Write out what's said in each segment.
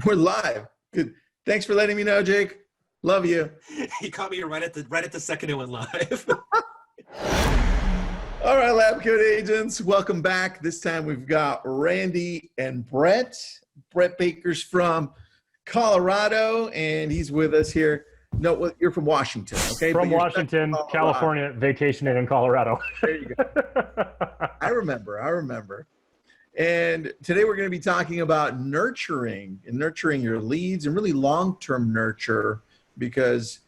We're live. Good. Thanks for letting me know, Jake. Love you. You caught me right at the second it went live. All right, Lab Coat Agents, welcome back. This time we've got Randy and Brett. Brett Baker's from Colorado, and he's with us here. No, you're from Washington, okay? From Washington, California, vacationing in Colorado. There you go. I remember. And today we're going to be talking about nurturing your leads and really long-term nurture because,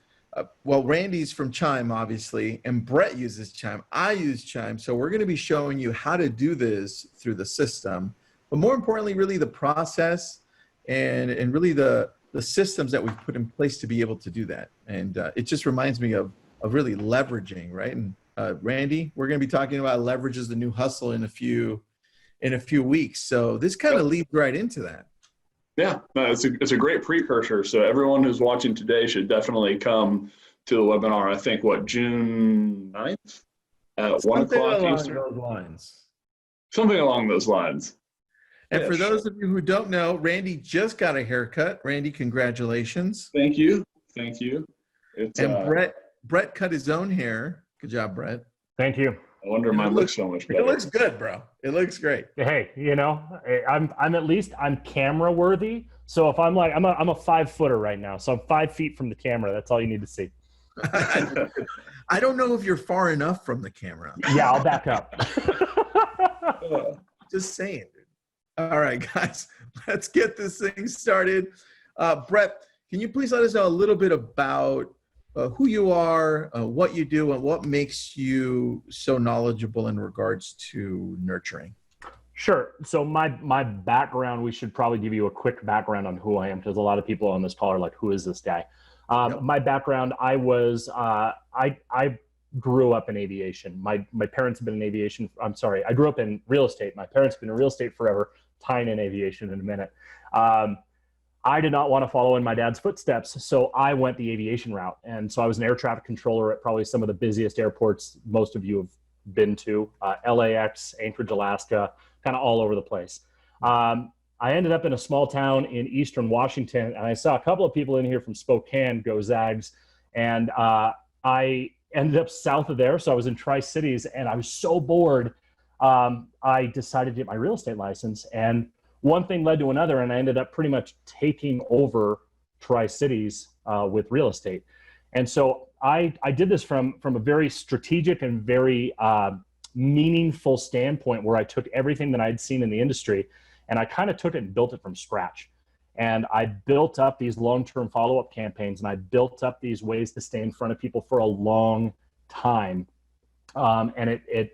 Randy's from Chime, obviously, and Brett uses Chime. I use Chime. So we're going to be showing you how to do this through the system, but more importantly, really the process and really the systems that we've put in place to be able to do that. And it just reminds me of really leveraging, right? And Randy, we're going to be talking about leverage as the new hustle in a few weeks. So this kind of leads right into that. Yeah, it's a great precursor. So everyone who's watching today should definitely come to the webinar. I think, June 9th at 1 o'clock Eastern? Something along those lines. And for those of you who don't know, Randy just got a haircut. Randy, congratulations. Thank you. And Brett cut his own hair. Good job, Brett. Thank you. I wonder mine looks so much better. It looks good, bro. It looks great. Hey, I'm camera worthy. So if I'm a 5-footer right now. So I'm 5 feet from the camera. That's all you need to see. I don't know if you're far enough from the camera. Yeah, I'll back up. Just saying, dude. All right, guys, let's get this thing started. Brett, can you please let us know a little bit about who you are, what you do, and what makes you so knowledgeable in regards to nurturing? Sure. So my background, we should probably give you a quick background on who I am, because a lot of people on this call are like, who is this guy? Yep. My background, I grew up in aviation. My parents have been in aviation. I'm sorry, I grew up in real estate. My parents have been in real estate forever, tying in aviation in a minute. I did not want to follow in my dad's footsteps, so I went the aviation route. And so I was an air traffic controller at probably some of the busiest airports most of you have been to, LAX, Anchorage, Alaska, kind of all over the place. I ended up in a small town in Eastern Washington, and I saw a couple of people in here from Spokane, go Zags, and I ended up south of there, so I was in Tri-Cities, and I was so bored, I decided to get my real estate license, and one thing led to another, and I ended up pretty much taking over Tri-Cities with real estate. And so I did this from a very strategic and very meaningful standpoint, where I took everything that I'd seen in the industry, and I kind of took it and built it from scratch. And I built up these long-term follow-up campaigns, and I built up these ways to stay in front of people for a long time. And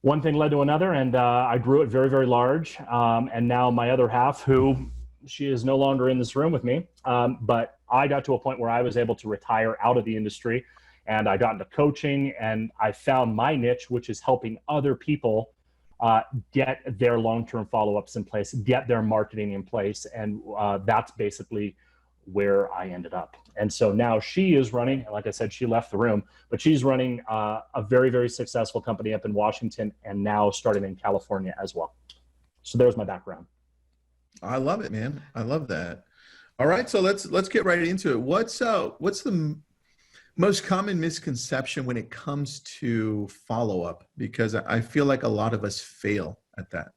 one thing led to another, and I grew it very, very large. And now my other half, she is no longer in this room with me, but I got to a point where I was able to retire out of the industry, and I got into coaching, and I found my niche, which is helping other people get their long-term follow-ups in place, get their marketing in place. And that's basically where I ended up. And so now she is running, like I said, she left the room, but she's running a very, very successful company up in Washington, and now starting in California as well. So there's my background. I love it, man. I love that. All right, so let's get right into it. What's the most common misconception when it comes to follow-up? Because I feel like a lot of us fail at that.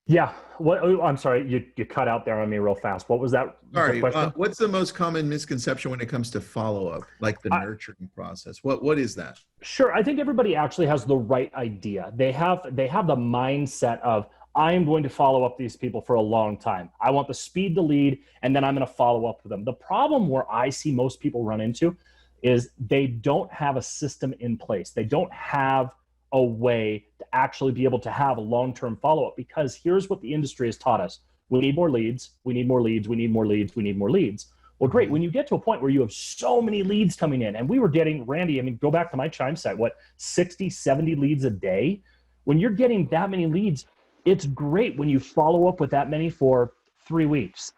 Yeah. I'm sorry, you cut out there on me real fast. What was that? Sorry. What's the most common misconception when it comes to follow-up, like the nurturing process? What is that? Sure. I think everybody actually has the right idea. They have the mindset of, I'm going to follow up these people for a long time. I want the speed to lead, and then I'm going to follow up with them. The problem where I see most people run into is they don't have a system in place. They don't have a way to actually be able to have a long-term follow-up, because here's what the industry has taught us. We need more leads. We need more leads. We need more leads. We need more leads. Well, great. When you get to a point where you have so many leads coming in, and we were getting, Randy, go back to my Chime site, 60, 70 leads a day? When you're getting that many leads, it's great when you follow up with that many for 3 weeks.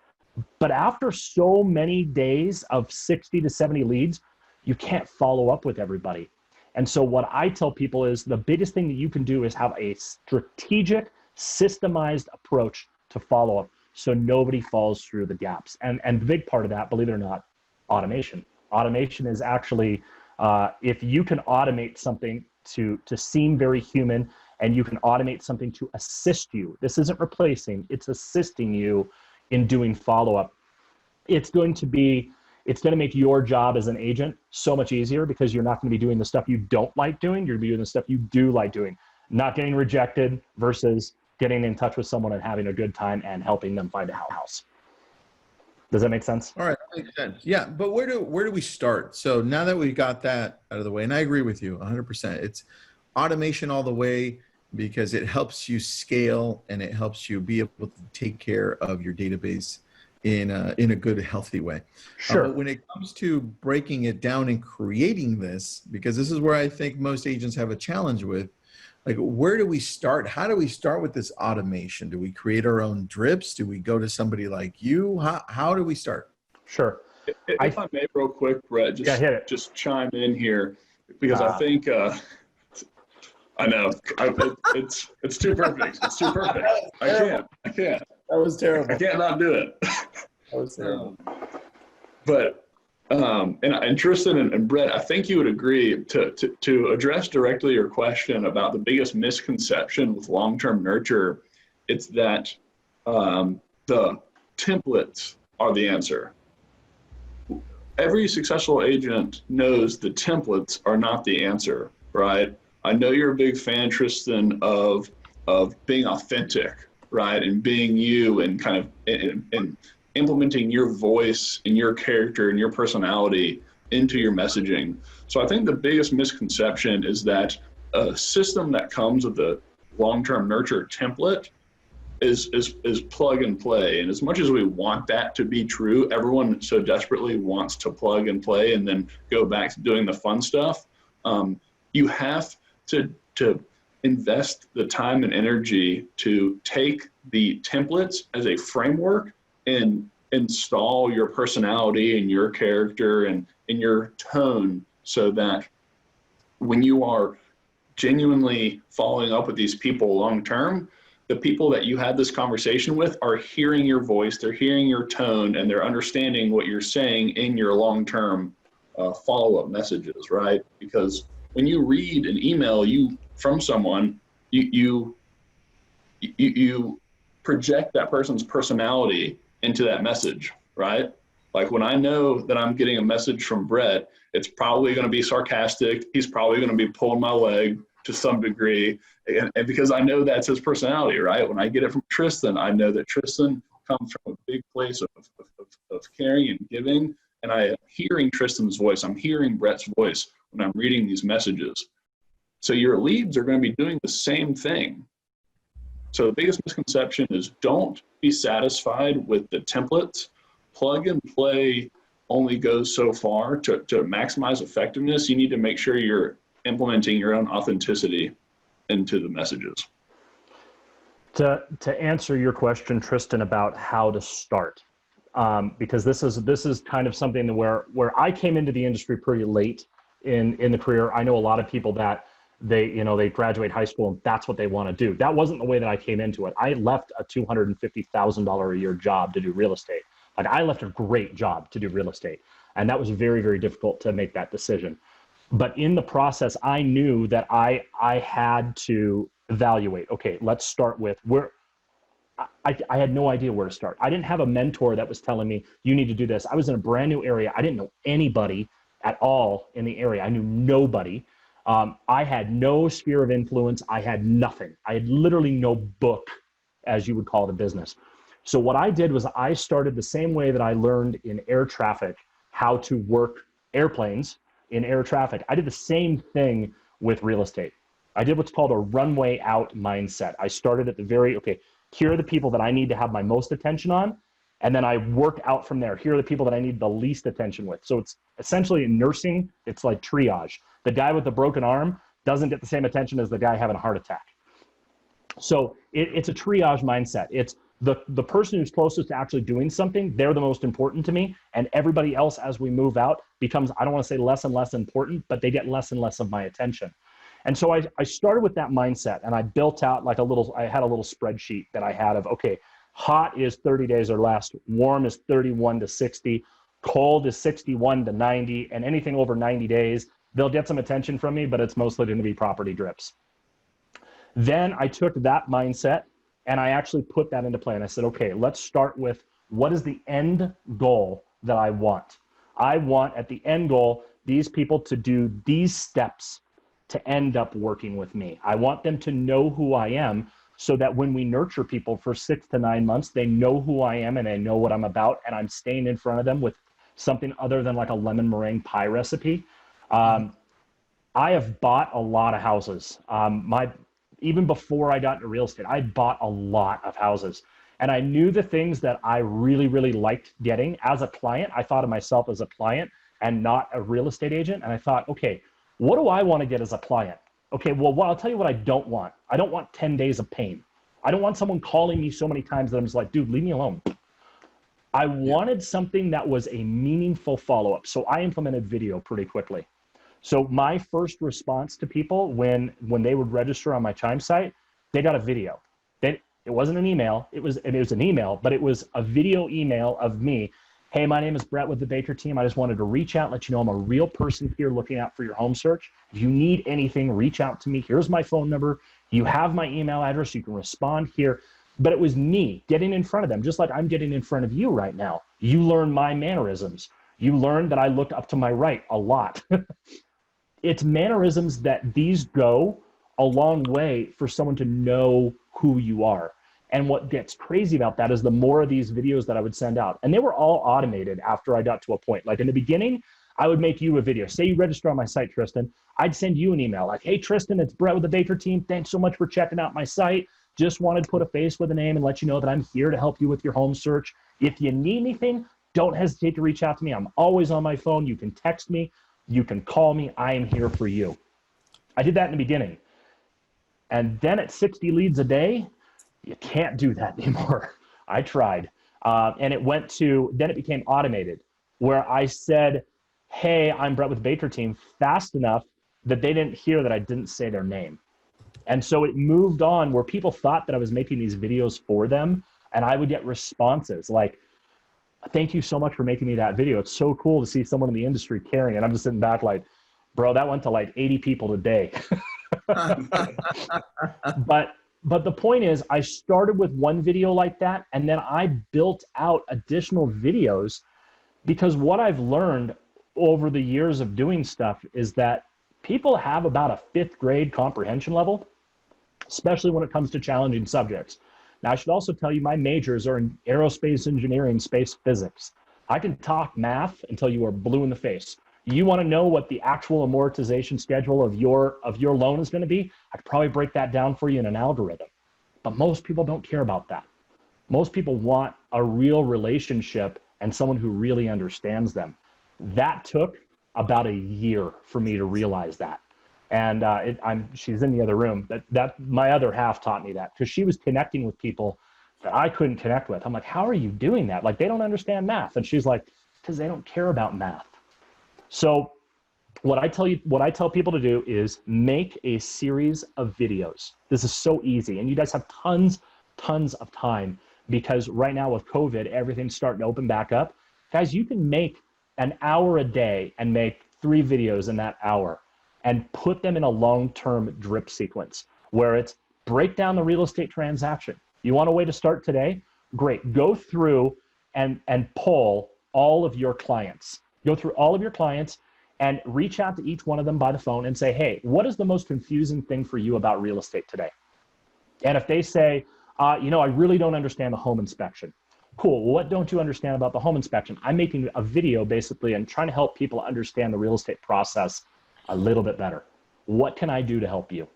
But after so many days of 60 to 70 leads, you can't follow up with everybody. And so what I tell people is the biggest thing that you can do is have a strategic, systemized approach to follow up. so nobody falls through the gaps. And the big part of that, believe it or not, automation. Automation is actually, if you can automate something to seem very human, and you can automate something to assist you. This isn't replacing, it's assisting you in doing follow-up. It's going to make your job as an agent so much easier, because you're not going to be doing the stuff you don't like doing. You're going to be doing the stuff you do like doing. Not getting rejected versus getting in touch with someone and having a good time and helping them find a house. Does that make sense? All right, that makes sense. Yeah, but where do we start? So now that we got that out of the way, and I agree with you 100%, it's automation all the way, because it helps you scale and it helps you be able to take care of your database in a good, healthy way. Sure. But when it comes to breaking it down and creating this, because this is where I think most agents have a challenge with, like, where do we start? How do we start with this automation? Do we create our own drips? Do we go to somebody like you? How do we start? Sure. If I may, real quick, Brett, just chime in here, because I think I know it's too perfect. It's too perfect. I can't. That was terrible. I can't not do it. That was terrible. But and Tristan and Brett, I think you would agree to address directly your question about the biggest misconception with long-term nurture. It's that the templates are the answer. Every successful agent knows the templates are not the answer, right? I know you're a big fan, Tristan, of being authentic, right, and being you, and kind of and implementing your voice and your character and your personality into your messaging. So I think the biggest misconception is that a system that comes with a long-term nurture template is plug and play. And as much as we want that to be true, everyone so desperately wants to plug and play and then go back to doing the fun stuff. You have to invest the time and energy to take the templates as a framework and install your personality and your character and your tone, so that when you are genuinely following up with these people long term, the people that you had this conversation with are hearing your voice, they're hearing your tone, and they're understanding what you're saying in your long term follow-up messages, right? Because when you read an email from someone, you project that person's personality into that message, right? Like when I know that I'm getting a message from Brett, it's probably going to be sarcastic. He's probably going to be pulling my leg to some degree. And because I know that's his personality, right? When I get it from Tristan, I know that Tristan comes from a big place of caring and giving. And I am hearing Tristan's voice. I'm hearing Brett's voice when I'm reading these messages. So your leads are going to be doing the same thing. So the biggest misconception is don't be satisfied with the templates. Plug and play only goes so far. To maximize effectiveness, you need to make sure you're implementing your own authenticity into the messages. To answer your question, Tristan, about how to start, because this is kind of something where I came into the industry pretty late in the career. I know a lot of people that they graduate high school and that's what they want to do. That wasn't the way that I came into it. I left a $250,000 a year job to do real estate. Like, I left a great job to do real estate, and that was very, very difficult to make that decision. But in the process, I knew that I had to evaluate, okay, let's start with where. I had no idea where to start. I didn't have a mentor that was telling me, you need to do this. I was in a brand new area. I didn't know anybody at all in the area. I knew nobody. I had no sphere of influence. I had nothing. I had literally no book, as you would call it, a business. So what I did was I started the same way that I learned in air traffic how to work airplanes in air traffic. I did the same thing with real estate. I did what's called a runway out mindset. I started at here are the people that I need to have my most attention on. And then I work out from there. Here are the people that I need the least attention with. So it's essentially in nursing, it's like triage. The guy with the broken arm doesn't get the same attention as the guy having a heart attack. So it's a triage mindset. It's the person who's closest to actually doing something, they're the most important to me. And everybody else, as we move out, becomes, I don't want to say less and less important, but they get less and less of my attention. And so I started with that mindset, and I built out I had a little spreadsheet that I had of, okay, Hot is 30 days or less. Warm is 31 to 60. Cold is 61 to 90. And anything over 90 days, they'll get some attention from me, but it's mostly going to be property drips. Then I took that mindset and I actually put that into play. And I said, okay, let's start with what is the end goal that I want? I want at the end goal, these people to do these steps to end up working with me. I want them to know who I am so that when we nurture people for 6 to 9 months, they know who I am and they know what I'm about, and I'm staying in front of them with something other than like a lemon meringue pie recipe. I have bought a lot of houses. Even before I got into real estate, I bought a lot of houses. And I knew the things that I really, really liked getting as a client. I thought of myself as a client and not a real estate agent. And I thought, okay, what do I want to get as a client? Okay, well, I'll tell you what I don't want. I don't want 10 days of pain. I don't want someone calling me so many times that I'm just like, dude, leave me alone. I wanted something that was a meaningful follow-up. So I implemented video pretty quickly. So my first response to people when they would register on my Chime site, they got a video. It wasn't an email. It was an email, but it was a video email of me. Hey, my name is Brett with the Baker team. I just wanted to reach out and let you know I'm a real person here looking out for your home search. If you need anything, reach out to me. Here's my phone number. You have my email address. You can respond here. But it was me getting in front of them, just like I'm getting in front of you right now. You learn my mannerisms. You learn that I look up to my right a lot. It's mannerisms that these go a long way for someone to know who you are. And what gets crazy about that is the more of these videos that I would send out, and they were all automated after I got to a point. Like in the beginning, I would make you a video. Say you register on my site, Tristan. I'd send you an email like, hey, Tristan, it's Brett with the Baker team. Thanks so much for checking out my site. Just wanted to put a face with a name and let you know that I'm here to help you with your home search. If you need anything, don't hesitate to reach out to me. I'm always on my phone. You can text me. You can call me. I am here for you. I did that in the beginning. And then at 60 leads a day, you can't do that anymore. I tried. And then it became automated where I said, hey, I'm Brett with the Baker team fast enough that they didn't hear that I didn't say their name. And so it moved on where people thought that I was making these videos for them. And I would get responses like, thank you so much for making me that video. It's so cool to see someone in the industry caring. And I'm just sitting back like, bro, that went to like 80 people today. But the point is, I started with one video like that, and then I built out additional videos because what I've learned over the years of doing stuff is that people have about a 5th grade comprehension level, especially when it comes to challenging subjects. Now, I should also tell you my majors are in aerospace engineering, space physics. I can talk math until you are blue in the face. You want to know what the actual amortization schedule of your loan is going to be? I could probably break that down for you in an algorithm. But most people don't care about that. Most people want a real relationship and someone who really understands them. That took about a year for me to realize that. And she's in the other room. That my other half taught me that because she was connecting with people that I couldn't connect with. I'm like, how are you doing that? Like, they don't understand math. And she's like, because they don't care about math. So what I tell people to do is make a series of videos. This is so easy. And you guys have tons of time because right now with COVID, everything's starting to open back up. Guys, you can make an hour a day and make 3 videos in that hour and put them in a long-term drip sequence where it's break down the real estate transaction. You want a way to start today? Great. Go through and poll all of your clients. Go through all of your clients and reach out to each one of them by the phone and say, hey, what is the most confusing thing for you about real estate today? And if they say, I really don't understand the home inspection. Cool, well, what don't you understand about the home inspection? I'm making a video basically and trying to help people understand the real estate process a little bit better. What can I do to help you?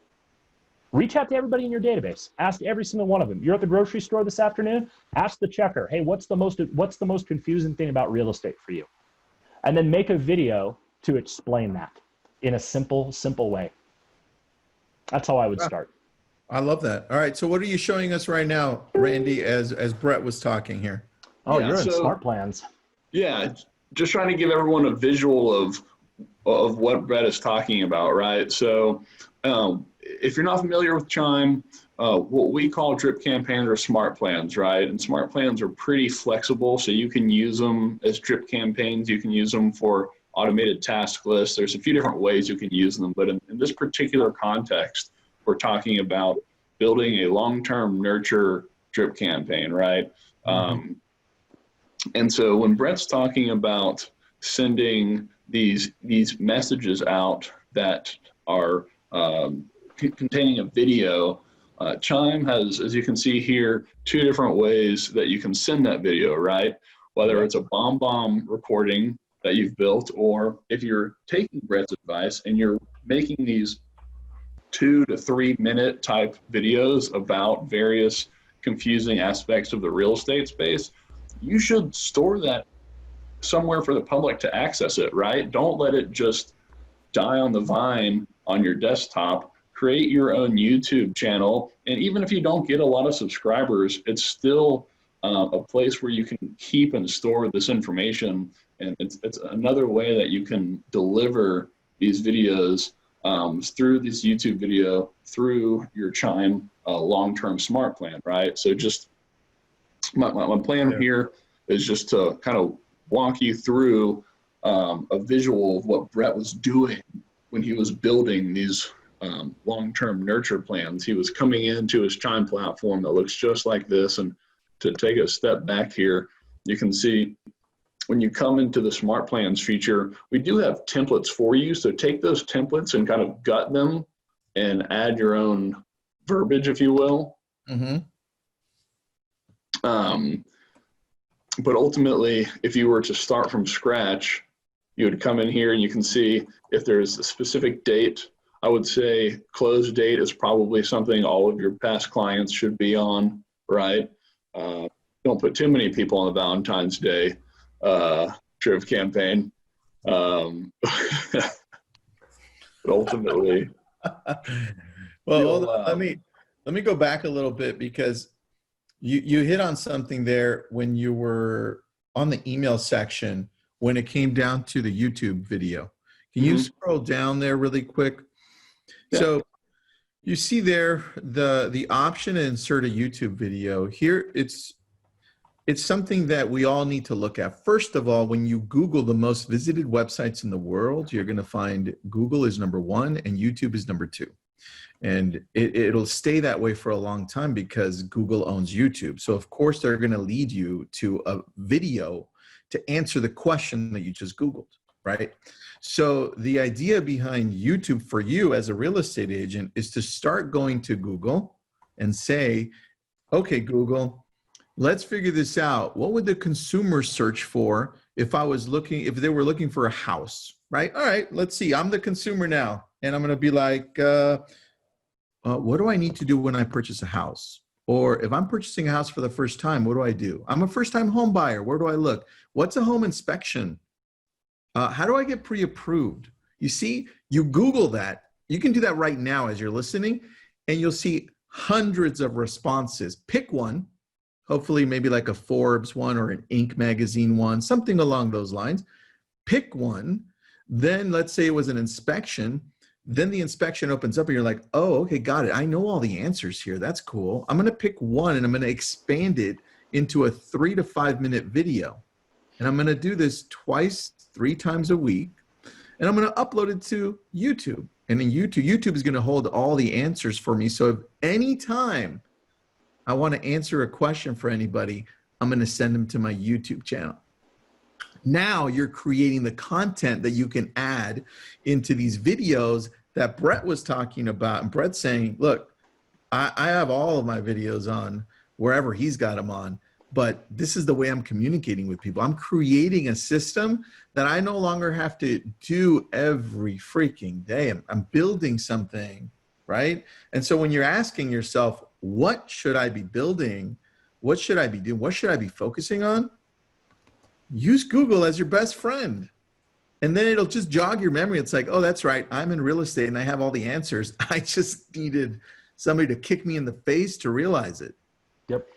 Reach out to everybody in your database. Ask every single one of them. You're at the grocery store this afternoon, ask the checker, hey, what's the most confusing thing about real estate for you? And then make a video to explain that in a simple way. That's how I would start. I love that. All right. So what are you showing us right now, Randy, as Brett was talking here? Oh, yeah, you're in Smart Plans. Yeah. Just trying to give everyone a visual of what Brett is talking about, right? So if you're not familiar with Chime, what we call drip campaigns are smart plans, right? And smart plans are pretty flexible, so you can use them as drip campaigns. You can use them for automated task lists. There's a few different ways you can use them, but in this particular context, we're talking about building a long-term nurture drip campaign, right? And so when Brett's talking about sending these messages out that are containing a video, Chime has, as you can see here, 2 different ways that you can send that video, right? Whether it's a bomb recording that you've built, or if you're taking Brett's advice and you're making these 2 to 3 minute type videos about various confusing aspects of the real estate space, you should store that somewhere for the public to access it, right? Don't let it just die on the vine on your desktop. Create your own YouTube channel. And even if you don't get a lot of subscribers, it's still a place where you can keep and store this information. And it's another way that you can deliver these videos through this YouTube video, through your Chime long-term smart plan, right? So just my plan here is just to kind of walk you through a visual of what Brett was doing when he was building these long-term nurture plans. He was coming into his Chime platform that looks just like this. And to take a step back here, you can see when you come into the smart plans feature, we do have templates for you. So take those templates and kind of gut them and add your own verbiage, if you will. But ultimately, if you were to start from scratch, you would come in here and you can see if there's a specific date. I would say close date is probably something all of your past clients should be on, right? Don't put too many people on the Valentine's Day drip campaign. But ultimately, well, hold on. Let me go back a little bit, because you hit on something there when you were on the email section when it came down to the YouTube video. Can you scroll down there really quick? Yeah. So you see there the option to insert a YouTube video. Here it's something that we all need to look at. First of all, when you Google the most visited websites in the world, you're going to find Google is #1 and YouTube is #2. And it'll stay that way for a long time because Google owns YouTube. So of course they're going to lead you to a video to answer the question that you just Googled, right? So the idea behind YouTube for you as a real estate agent is to start going to Google and say, okay, Google, let's figure this out. What would the consumer search for if they were looking for a house, right? All right, let's see. I'm the consumer now. And I'm going to be like, what do I need to do when I purchase a house? Or if I'm purchasing a house for the first time, what do I do? I'm a first-time home buyer. Where do I look? What's a home inspection? How do I get pre-approved? You see, you Google that. You can do that right now as you're listening, and you'll see hundreds of responses. Pick one, hopefully maybe like a Forbes one or an Inc. magazine one, something along those lines. Pick one. Then let's say it was an inspection. Then the inspection opens up and you're like, oh, okay, got it. I know all the answers here. That's cool. I'm going to pick one and I'm going to expand it into a 3 to 5 minute video. And I'm going to do this twice, 3 times a week. And I'm going to upload it to YouTube. And then YouTube is going to hold all the answers for me. So if any time I want to answer a question for anybody, I'm going to send them to my YouTube channel. Now you're creating the content that you can add into these videos that Brett was talking about. And Brett's saying, look, I have all of my videos on wherever he's got them on, but this is the way I'm communicating with people. I'm creating a system that I no longer have to do every freaking day. I'm building something, right? And so when you're asking yourself, what should I be building? What should I be doing? What should I be focusing on? Use Google as your best friend. And then it'll just jog your memory. It's like, oh, that's right. I'm in real estate and I have all the answers. I just needed somebody to kick me in the face to realize it. Yep.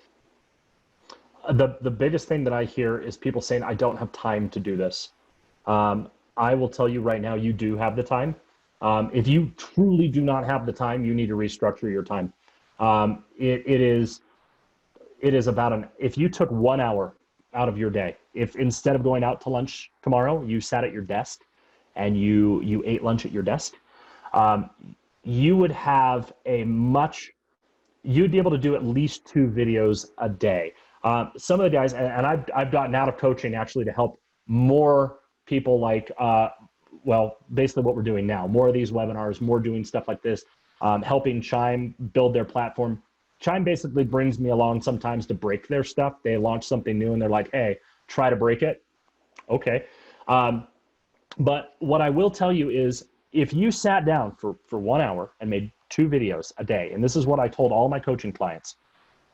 The biggest thing that I hear is people saying, I don't have time to do this. I will tell you right now, you do have the time. If you truly do not have the time, you need to restructure your time. It is about if you took 1 hour out of your day, if instead of going out to lunch tomorrow, you sat at your desk and you ate lunch at your desk, you would have you'd be able to do at least 2 videos a day. Some of the guys, and I've gotten out of coaching actually to help more people like, basically what we're doing now, more of these webinars, more doing stuff like this, helping Chime build their platform. Chime basically brings me along sometimes to break their stuff. They launch something new and they're like, hey, try to break it. Okay. But what I will tell you is if you sat down for 1 hour and made 2 videos a day, and this is what I told all my coaching clients,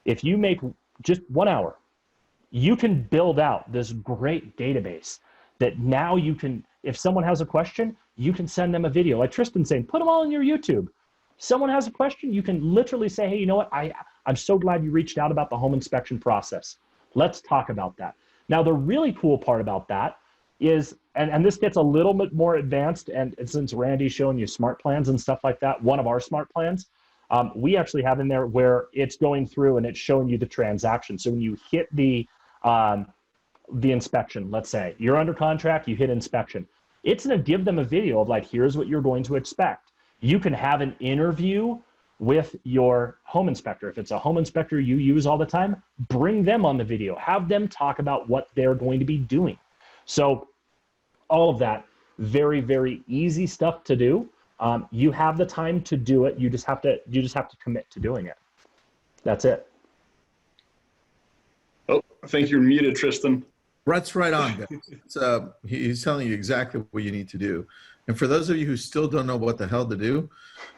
if you make just 1 hour, you can build out this great database that now you can, if someone has a question, you can send them a video. Like Tristan saying, put them all on your YouTube. Someone has a question, you can literally say, hey, you know what? I'm so glad you reached out about the home inspection process. Let's talk about that. Now, the really cool part about that is, and this gets a little bit more advanced, and since Randy's showing you smart plans and stuff like that, one of our smart plans, we actually have in there where it's going through and it's showing you the transaction. So when you hit the inspection, let's say you're under contract, you hit inspection, it's going to give them a video of like, here's what you're going to expect. You can have an interview with your home inspector. If it's a home inspector you use all the time, bring them on the video, have them talk about what they're going to be doing. So all of that, very, very easy stuff to do. You have the time to do it. You just have to commit to doing it. That's it. Oh, I think you're muted, Tristan. Brett's right on, guys. He's telling you exactly what you need to do. And for those of you who still don't know what the hell to do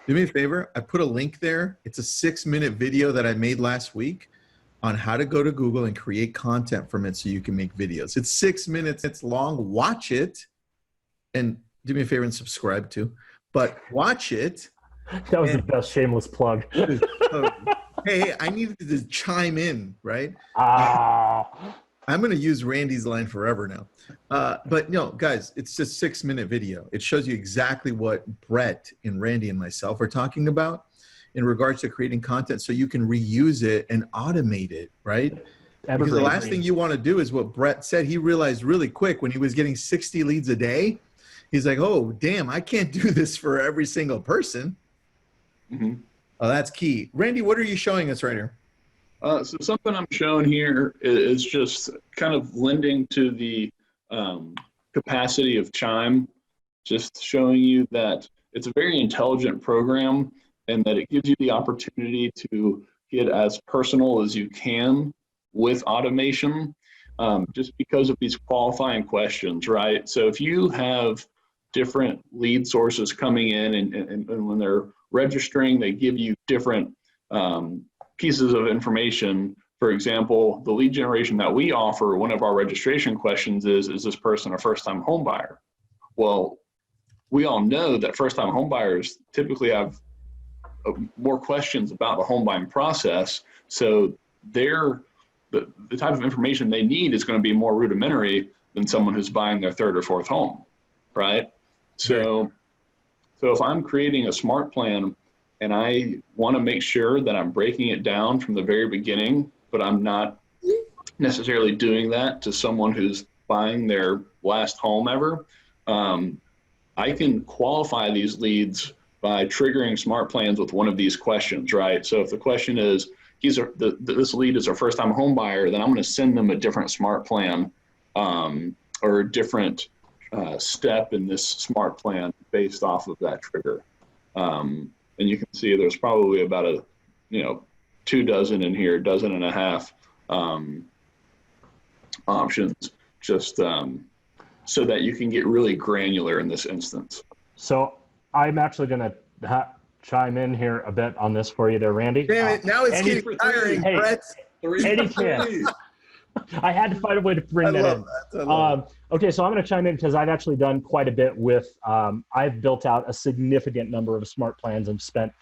me a favor. I put a link there. It's a 6-minute video that I made last week on how to go to Google and create content from it so you can make videos. It's 6 minutes. It's long. Watch it. And do me a favor and subscribe too. But watch it. That was the best shameless plug. Hey, I needed to chime in, right? I'm going to use Randy's line forever now. But no, guys, it's just 6-minute video. It shows you exactly what Brett and Randy and myself are talking about in regards to creating content so you can reuse it and automate it, right? Because the last thing you want to do is what Brett said. He realized really quick when he was getting 60 leads a day, he's like, oh, damn, I can't do this for every single person. Mm-hmm. Oh, that's key. Randy, what are you showing us right here? So something I'm showing here is just kind of lending to the capacity of Chime, just showing you that it's a very intelligent program and that it gives you the opportunity to get as personal as you can with automation, just because of these qualifying questions, right? So if you have different lead sources coming in and when they're registering, they give you different pieces of information. For example, the lead generation that we offer, one of our registration questions is this person a first-time home buyer? Well, we all know that first-time home buyers typically have more questions about the home buying process. So the type of information they need is going to be more rudimentary than someone who's buying their 3rd or 4th home, right? So if I'm creating a smart plan and I want to make sure that I'm breaking it down from the very beginning, but I'm not necessarily doing that to someone who's buying their last home ever, I can qualify these leads by triggering smart plans with one of these questions, right? So if the question is, this lead is a first-time home buyer, then I'm going to send them a different smart plan or a different step in this smart plan based off of that trigger. And you can see there's probably about 2 dozen in here, 1.5 options, just so that you can get really granular in this instance. So I'm actually going to chime in here a bit on this for you there, Randy. Damn it, now it's getting tiring, Brett. Any chance. I had to find a way to bring that in. Okay, so I'm going to chime in because I've actually done quite a bit with, I've built out a significant number of smart plans and spent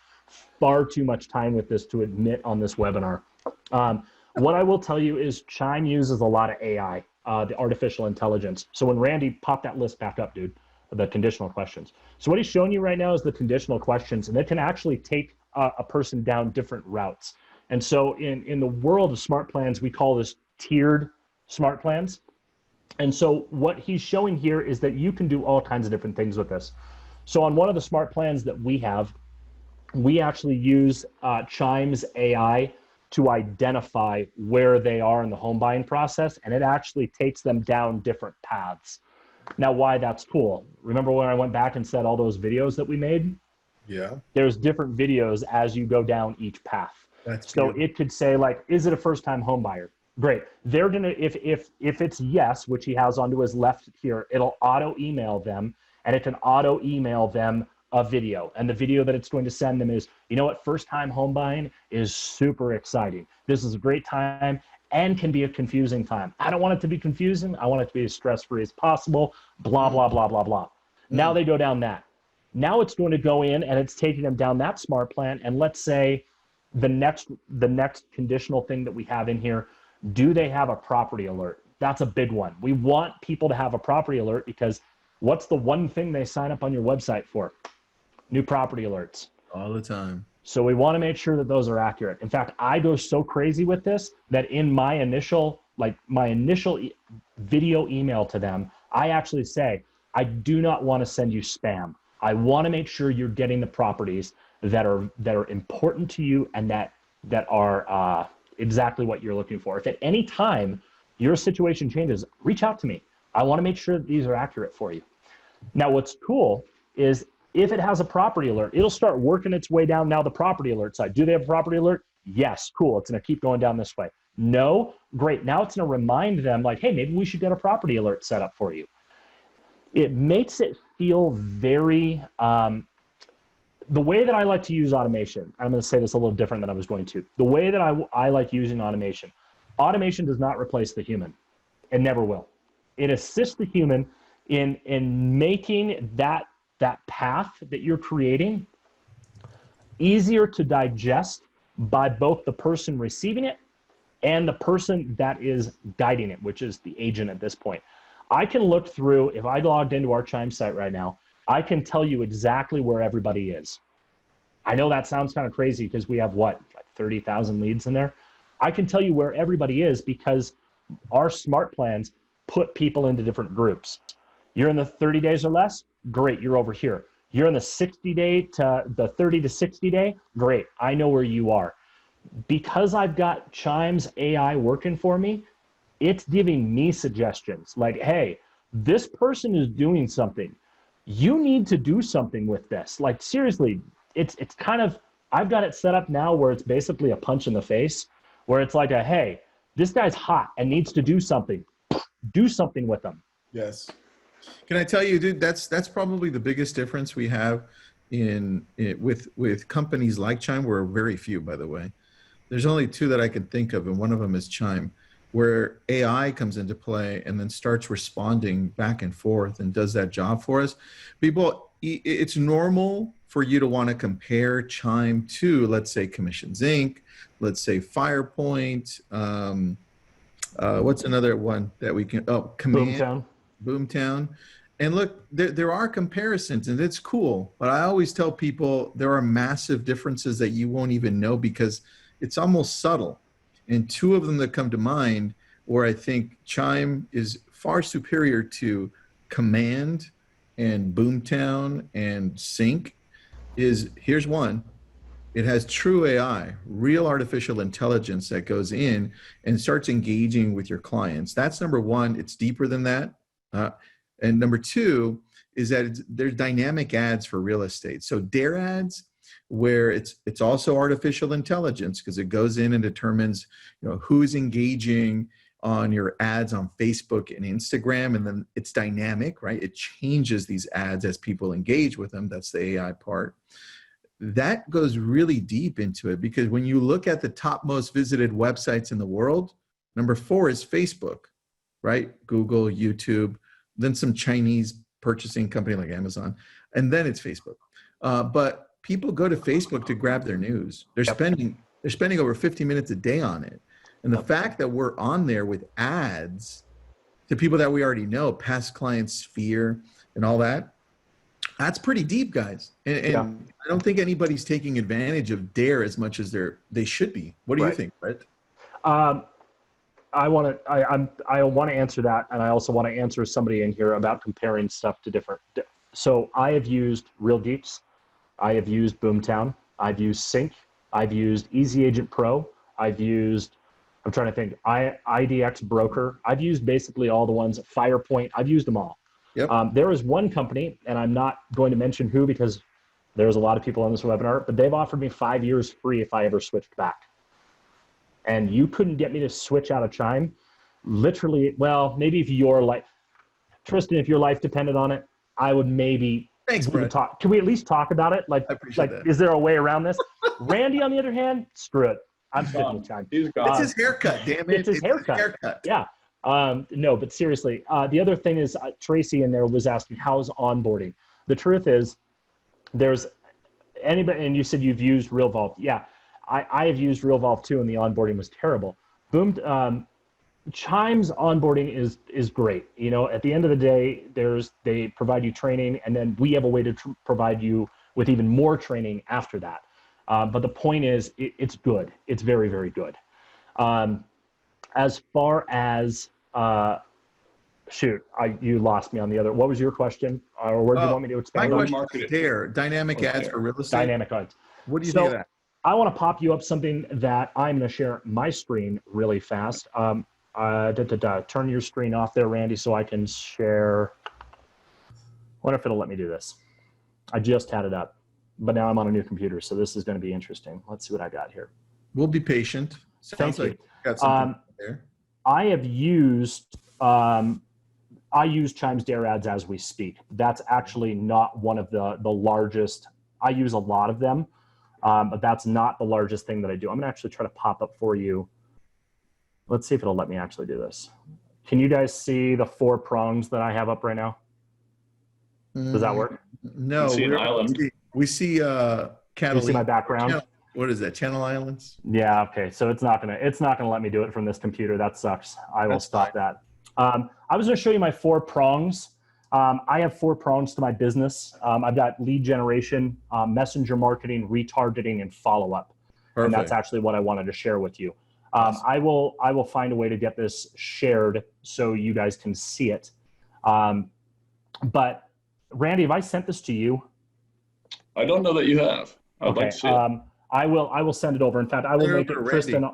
far too much time with this to admit on this webinar. What I will tell you is Chime uses a lot of AI, the artificial intelligence. So when Randy popped that list back up, dude, the conditional questions. So what he's showing you right now is the conditional questions, and it can actually take a person down different routes. And so in the world of smart plans, we call this tiered smart plans. And so what he's showing here is that you can do all kinds of different things with this. So on one of the smart plans that we have, we actually use Chime's AI to identify where they are in the home buying process, and it actually takes them down different paths. Now, why that's cool. Remember when I went back and said all those videos that we made? Yeah. There's different videos as you go down each path. That's so beautiful. It could say, like, is it a first-time home buyer? Great. They're gonna, if it's yes, which he has onto his left here, it'll auto email them, and it can auto email them a video. And the video that it's going to send them is, you know what, first-time home buying is super exciting. This is a great time and can be a confusing time. I don't want it to be confusing. I want it to be as stress-free as possible, blah, blah, blah, blah, blah. Now they go down that. Now it's going to go in and it's taking them down that smart plan. And let's say the next conditional thing that we have in here, do they have a property alert? That's a big one. We want people to have a property alert because what's the one thing they sign up on your website for? New property alerts. All the time. So we want to make sure that those are accurate. In fact, I go so crazy with this that in my initial video email to them, I actually say, I do not want to send you spam. I want to make sure you're getting the properties that are important to you and that are exactly what you're looking for. If at any time your situation changes, reach out to me. I want to make sure that these are accurate for you. Now, what's cool is if it has a property alert, it'll start working its way down now the property alert side. Do they have a property alert? Yes, cool. It's going to keep going down this way. No? Great. Now it's going to remind them like, hey, maybe we should get a property alert set up for you. It makes it feel very, the way that I like to use automation, I'm going to say this a little different than I was going to. The way that I like using automation does not replace the human. It never will. It assists the human in making that path that you're creating easier to digest by both the person receiving it and the person that is guiding it, which is the agent at this point. I can look through, if I logged into our Chime site right now, I can tell you exactly where everybody is. I know that sounds kind of crazy because we have what, like 30,000 leads in there. I can tell you where everybody is because our smart plans put people into different groups. You're in the 30 days or less? Great, you're over here. You're in the 60-day to the 30 to 60 day? Great, I know where you are. Because I've got Chime's AI working for me, it's giving me suggestions like, hey, this person is doing something. You need to do something with this. Like, seriously, it's kind of, I've got it set up now where it's basically a punch in the face, where it's like hey, this guy's hot and needs to do something. Do something with them. Yes. Can I tell you, dude, that's probably the biggest difference we have with companies like Chime. We're very few, by the way. There's only two that I can think of, and one of them is Chime, where AI comes into play and then starts responding back and forth and does that job for us. People, it's normal for you to want to compare Chime to, let's say, Commissions Inc., let's say Firepoint. What's another one that we can? Oh, Command. Boomtown. And look, there are comparisons, and it's cool. But I always tell people there are massive differences that you won't even know because it's almost subtle. And two of them that come to mind where I think Chime is far superior to Command and Boomtown and Sync is, here's one. It has true AI, real artificial intelligence that goes in and starts engaging with your clients. That's number one. It's deeper than that. And number two is that there's dynamic ads for real estate. So Dare ads, where it's also artificial intelligence because it goes in and determines, who's engaging on your ads on Facebook and Instagram, and then it's dynamic, right? It changes these ads as people engage with them. That's the AI part. That goes really deep into it because when you look at the top most visited websites in the world, number 4 is Facebook, right? Google, YouTube, then some Chinese purchasing company like Amazon, and then it's Facebook. But people go to Facebook to grab their news. They're spending over 50 minutes a day on it. And the fact that we're on there with ads to people that we already know, past clients, Sphere, and all that, That's pretty deep, guys. And Yeah. I don't think anybody's taking advantage of Dare as much as they should be. What do you Right. think, Brett? I want to answer that, and I also want to answer somebody in here about comparing stuff to different. So I have used Real Geeks, I have used Boomtown, I've used Sync, I've used Easy Agent Pro, I've used, I'm trying to think, IDX Broker, I've used basically all the ones. Firepoint, I've used them all. Yep. There is one company, and I'm not going to mention who because there's a lot of people on this webinar, but they've offered me 5 years free if I ever switched back. And you couldn't get me to switch out of Chime. Literally, well, maybe if your life, Tristan, if your life depended on it, I would maybe. Thanks, Brett. Can we at least talk about it? Like, I appreciate that. Is there a way around this? Randy, on the other hand, screw it. I'm sticking with Chime. He's It's gone. his haircut, damn it. It's his haircut. Yeah. No, but seriously, the other thing is Tracy in there was asking, how's onboarding? The truth is, there's anybody, and you said you've used RealVolve. Yeah, I have used RealVolve too, and the onboarding was terrible. Chime's onboarding is great. You know, at the end of the day, they provide you training, and then we have a way to provide you with even more training after that. But the point is, it's good. It's very, very good. As far as you lost me on the other. What was your question, or where do you want me to My expand on? question is Dare, dynamic ads for real estate. Dynamic ads. What do you So- think of that? I want to pop you up something that I'm going to share my screen really fast. Turn your screen off there, Randy, so I can share. Wonder if it'll let me do this. I just had it up, but now I'm on a new computer, so this is going to be interesting. Let's see what I got here. We'll be patient. Sounds Thank you. like you got something there. I have used Chime's Dare ads as we speak. That's actually not one of the largest. I use a lot of them, but that's not the largest thing that I do. I'm gonna actually try to pop up for you. Let's see if it'll let me actually do this. Can you guys see the 4 prongs that I have up right now? Does that work? No. You see an island. We see Can you Catalina. see my background? What is that? Channel Islands? Yeah. Okay. So it's not gonna let me do it from this computer. That sucks. I will That's stop that. I was gonna show you my 4 prongs. I have 4 prongs to my business. I've got lead generation, messenger marketing, retargeting, and follow-up. And that's actually what I wanted to share with you. I will find a way to get this shared so you guys can see it. But Randy, have I sent this to you? I don't know that you have. I'd Okay. like to see it. I will send it over. In fact, I will Send it make it, over to Tristan.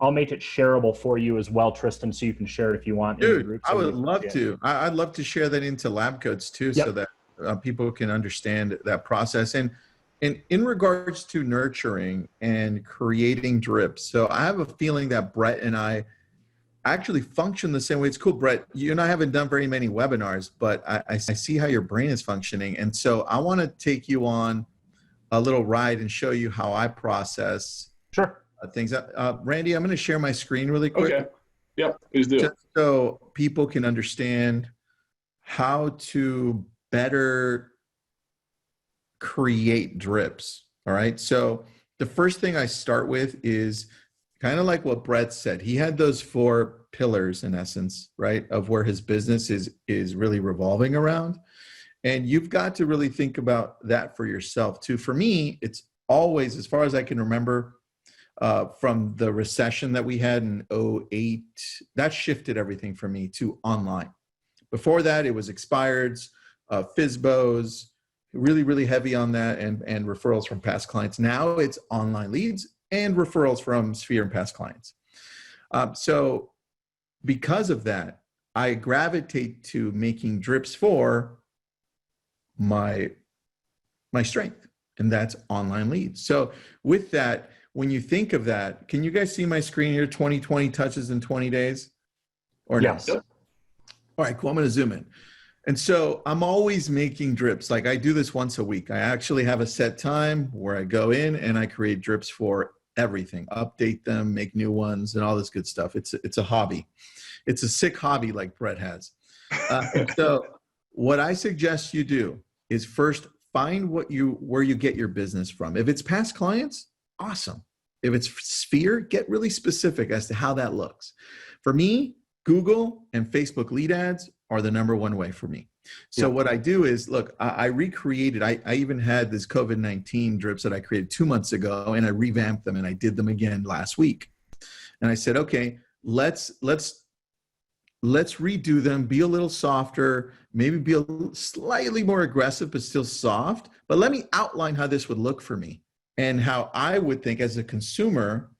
I'll make it shareable for you as well, Tristan, so you can share it if you want. in the Dude, group, I so would you can love see it. to. I'd love to share that into lab codes too, so Yep. that people can understand that process. And in regards to nurturing and creating drips, so I have a feeling that Brett and I actually function the same way. It's cool, Brett. You and I haven't done very many webinars, but I see how your brain is functioning. And so I want to take you on a little ride and show you how I process Sure. things. Randy, I'm going to share my screen really quick. Okay. Yep. Please do. Just so people can understand how to better create drips. All right. So the first thing I start with is kind of like what Brett said. He had those 4 pillars in essence, right, of where his business is really revolving around. And you've got to really think about that for yourself too. For me, it's always, as far as I can remember, from the recession that we had in 2008, that shifted everything for me to online. Before that, it was expireds, FISBOs, really, really heavy on that, and referrals from past clients. Now it's online leads and referrals from Sphere and past clients. So because of that, I gravitate to making drips for my strength, and that's online leads. So with that, when you think of that, can you guys see my screen here? 20 touches in 20 days? Or Yes. no? All right, cool. I'm going to zoom in. And so I'm always making drips. Like I do this once a week. I actually have a set time where I go in and I create drips for everything, update them, make new ones, and all this good stuff. It's a hobby. It's a sick hobby like Brett has. And so what I suggest you do is first find where you get your business from. If it's past clients, awesome. If it's Sphere, get really specific as to how that looks. For me, Google and Facebook lead ads are the number one way for me. So what I do is, look, I recreated, I even had this COVID-19 drips that I created 2 months ago, and I revamped them and I did them again last week. And I said, okay, let's redo them, be a little softer, maybe be a slightly more aggressive, but still soft. But let me outline how this would look for me and how I would think as a consumer,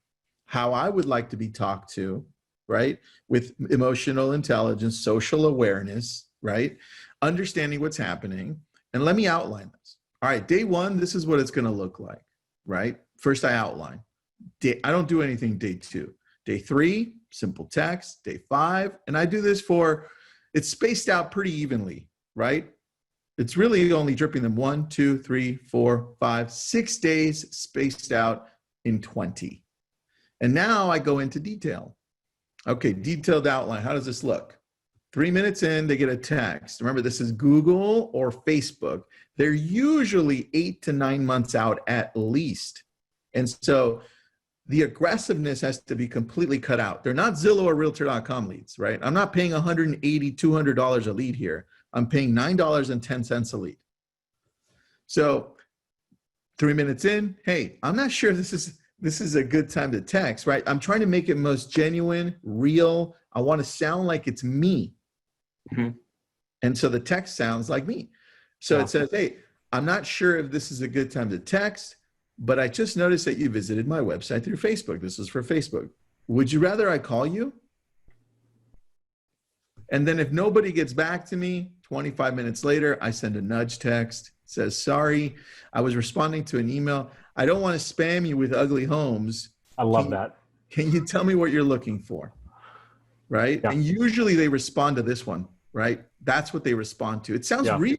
how I would like to be talked to, right? With emotional intelligence, social awareness, right? Understanding what's happening. And let me outline this. All right, day one, this is what it's going to look like, right? First, I outline. I don't do anything day two. Day three, simple text. Day five, and I do this it's spaced out pretty evenly, right? It's really only dripping them 1, 2, 3, 4, 5, 6 days spaced out in 20. And now I go into detail. Okay, detailed outline. How does this look? 3 minutes in, they get a text. Remember, this is Google or Facebook. They're usually 8 to 9 months out at least. And so the aggressiveness has to be completely cut out. They're not Zillow or Realtor.com leads, right? I'm not paying $180, $200 a lead here. I'm paying $9.10 a lead. So 3 minutes in, hey, I'm not sure this is a good time to text, right? I'm trying to make it most genuine, real. I want to sound like it's me. Mm-hmm. And so the text sounds like me. So it says, hey, I'm not sure if this is a good time to text, but I just noticed that you visited my website through Facebook. This is for Facebook. Would you rather I call you? And then if nobody gets back to me, 25 minutes later, I send a nudge text. It says, sorry, I was responding to an email. I don't want to spam you with ugly homes. I love that. Can you tell me what you're looking for? Right? Yeah. And usually they respond to this one, right? That's what they respond to. It sounds real.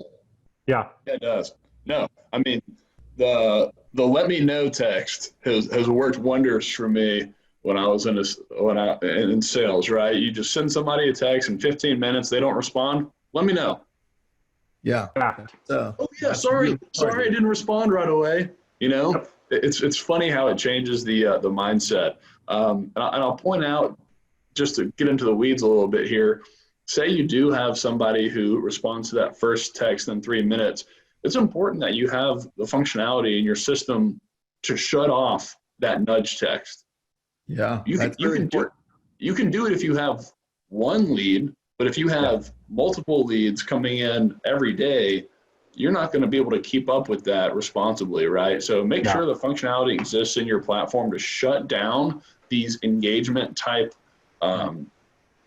Yeah. It does. No, I mean, the let me know text has worked wonders for me when I was in sales, right? You just send somebody a text in 15 minutes, they don't respond, let me know. Yeah. Oh yeah, sorry I didn't respond right away. You know, it's funny how it changes the mindset. And I'll point out, just to get into the weeds a little bit here, say you do have somebody who responds to that first text in 3 minutes. It's important that you have the functionality in your system to shut off that nudge text. Yeah, you can do it if you have one lead, but if you have multiple leads coming in every day, you're not going to be able to keep up with that responsibly, right? So make sure the functionality exists in your platform to shut down these engagement type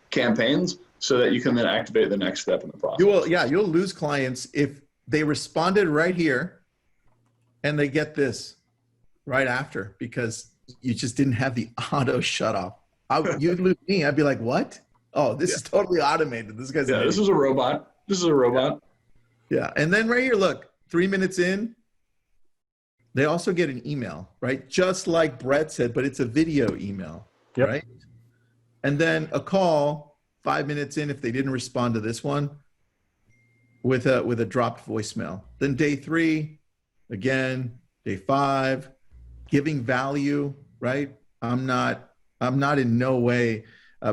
campaigns so that you can then activate the next step in the process. You'll lose clients if they responded right here and they get this right after because you just didn't have the auto shut off. You'd lose me. I'd be like, what? Oh, this is totally automated. This guy's this is a robot. This is a robot. Yeah. And then right here, look, 3 minutes in, they also get an email, right? Just like Brett said, but it's a video email, right? And then a call 5 minutes in, if they didn't respond to this one, with a dropped voicemail. Then day 3, again, day 5, giving value, right? I'm not in no way